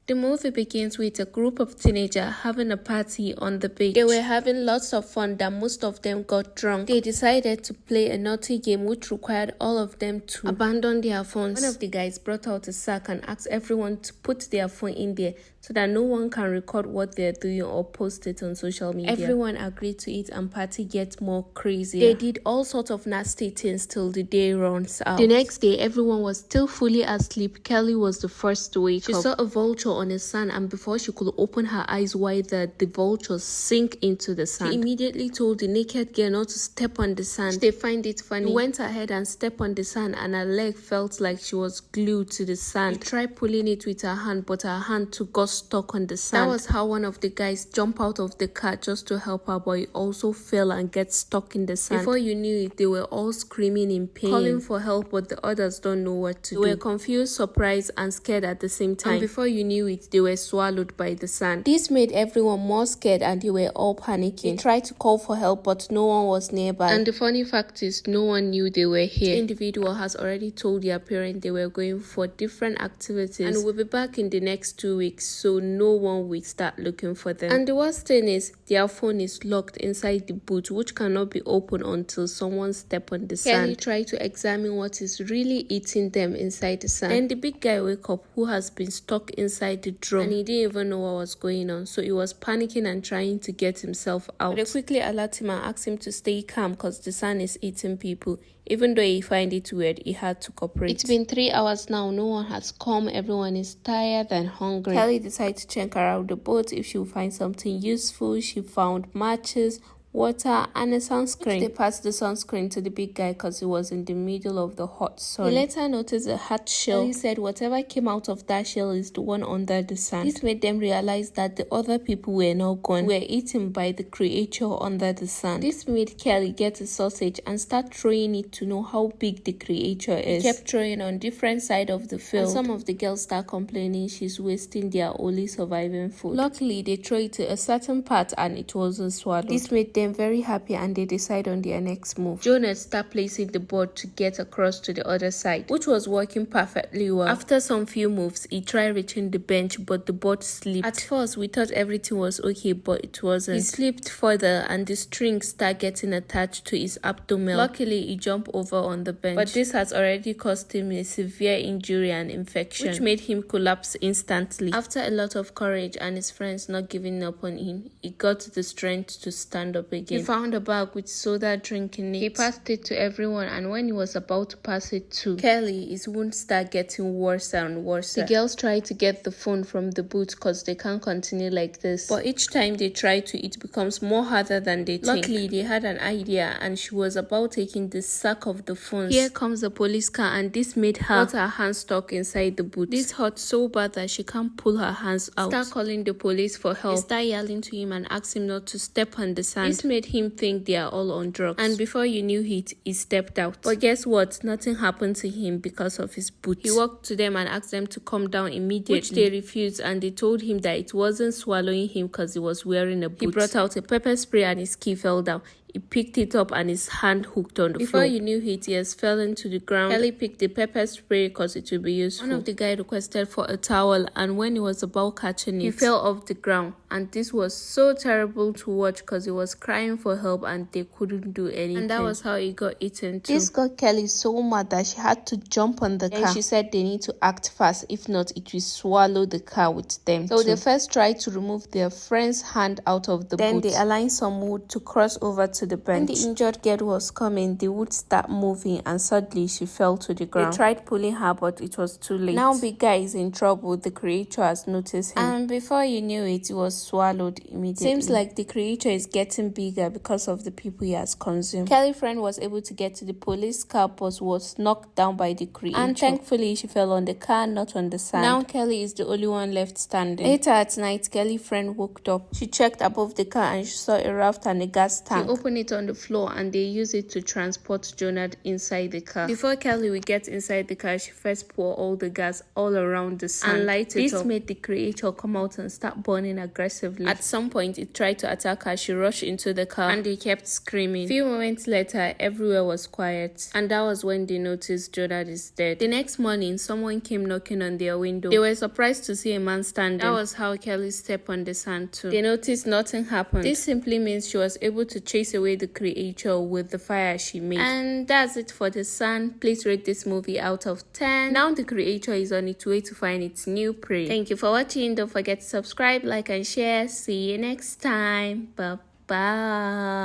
The movie begins with a group of teenagers having a party on the beach. They were having lots of fun that most of them got drunk. They decided to play a naughty game which required all of them to abandon their phones. One of the guys brought out a sack and asked everyone to put their phone in there so that no one can record what they're doing or post it on social media. Everyone agreed to it and party gets more crazy. They did all sorts of nasty things till the day runs out. The next day, everyone was still fully asleep. Kelly was the first to wake up. She saw a vulture on the sand, and before she could open her eyes wider, the vulture sink into the sand. She immediately told the naked girl not to step on the sand. They find it funny. She went ahead and stepped on the sand, and her leg felt like she was glued to the sand. She tried pulling it with her hand, but her hand too got stuck on the sand. That was how one of the guys jumped out of the car just to help her, but he also fell and get stuck in the sand. Before you knew it, they were all screaming in pain, calling for help, but the others don't know what to do. They were confused, surprised, and scared at the same time. And before you knew it, they were swallowed by the sand. This made everyone more scared and they were all panicking. They tried to call for help, but no one was nearby. And the funny fact is, no one knew they were here. The individual has already told their parents they were going for different activities and will be back in the next 2 weeks, so no one will start looking for them. And the worst thing is, their phone is locked inside the boot, which cannot be opened until someone steps on the sand. Kelly tried to examine what is really eating them inside the sand. Then the big guy woke up, who has been stuck inside the drum, and he didn't even know what was going on, so he was panicking and trying to get himself out. But they quickly alerted him and asked him to stay calm because the sand is eating people. Even though he find it weird, he had to cooperate. It's been 3 hours now. No one has come. Everyone is tired and hungry. Kelly decided to check around the boat if she would find something useful. She found matches, water, and a sunscreen. They passed the sunscreen to the big guy because he was in the middle of the hot sun. He later noticed a hard shell. He said whatever came out of that shell is the one under the sand. This made them realize that the other people were not gone, were eaten by the creature under the sand. This made Kelly get a sausage and start throwing it to know how big the creature is. He kept throwing on different sides of the field. And some of the girls start complaining she's wasting their only surviving food. Luckily, they threw it to a certain part and it wasn't swallowed. This made them very happy and they decide on their next move. Jonas started placing the board to get across to the other side, which was working perfectly well. After some few moves, he tried reaching the bench, but the board slipped. At first, we thought everything was okay, but it wasn't. He slipped further and the string started getting attached to his abdomen. Luckily, he jumped over on the bench, but this has already caused him a severe injury and infection, which made him collapse instantly. After a lot of courage and his friends not giving up on him, he got the strength to stand up again. He found a bag with soda drink in it. He passed it to everyone, and when he was about to pass it to Kelly, his wounds started getting worse and worse. The girls tried to get the phone from the boot because they can't continue like this, but each time they try to, it becomes more harder than they think. Luckily, they had an idea and she was about taking the sack of the phones. Here comes the police car, and this made her got her hands stuck inside the boot. This hurt so bad that she can't pull her hands out. Start calling the police for help. They start yelling to him and ask him not to step on the sand. This made him think they are all on drugs, and before you knew it, he stepped out. But guess what? Nothing happened to him because of his boot. He walked to them and asked them to come down immediately, which they refused, and they told him that it wasn't swallowing him because he was wearing a boot. He brought out a pepper spray and his key fell down. He picked it up and his hand hooked on the floor. Before you knew it, he has fallen to the ground. Kelly picked the pepper spray because it would be useful. One of the guys requested for a towel, and when he was about catching it, he fell off the ground. And this was so terrible to watch because he was crying for help and they couldn't do anything. And that was how he got eaten too. This got Kelly so mad that she had to jump on the car. And she said they need to act fast, if not it will swallow the car with them. So they first tried to remove their friend's hand out of the boot. Then they aligned some wood to cross over to the bench. When the injured girl was coming, the wood started moving and suddenly she fell to the ground. They tried pulling her, but it was too late. Now big guy is in trouble. The creature has noticed him, and before you knew it, he was swallowed immediately. Seems like the creature is getting bigger because of the people he has consumed. Kelly's friend was able to get to the police car, but was knocked down by the creature, and thankfully she fell on the car, not on the sand. Now Kelly is the only one left standing. Later at night, Kelly's friend woke up. She checked above the car and she saw a raft and a gas tank. She opened throwing it on the floor, and they use it to transport Jonah inside the car. Before Kelly will get inside the car, she first pour all the gas all around the sand and light it up. This made the creature come out and start burning aggressively. At some point, it tried to attack her. She rushed into the car and they kept screaming. Few moments later, everywhere was quiet, and that was when they noticed Jonah is dead. The next morning, someone came knocking on their window. They were surprised to see a man standing. That was how Kelly stepped on the sand too. They noticed nothing happened. This simply means she was able to chase away the creature with the fire she made. And that's it for The Sun. Please rate this movie out of 10. Now the creature is on its way to find its new prey. Thank you for watching. Don't forget to subscribe, like, and share. See you next time. Bye bye.